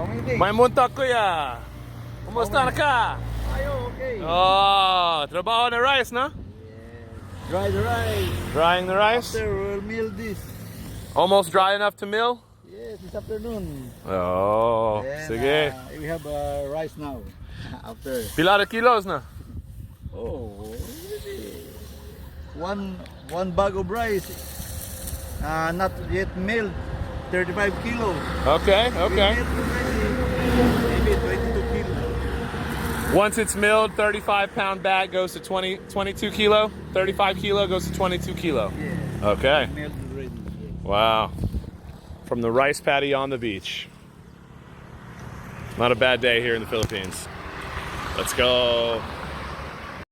How many days? May muntak, Kuya. Kumusta na ka? Ayo, okay. Oh, trabaho na rice, no? Yes. Dry the rice. Drying the rice. After we'll mill this. Almost dry enough to mill? Yes, this afternoon. Oh, Then, sige. We have rice now. After. Pila de kilos na? Oh, one bag of rice, not yet milled, 35 kilo. Okay, okay. Maybe 22 kilo. Once it's milled, 35-pound bag goes to 22 kilo. 35 kilo goes to 22 kilo. Yeah. Okay. Milled already. Yeah. Wow. From the rice paddy on the beach. Not a bad day here in the Philippines. Let's go.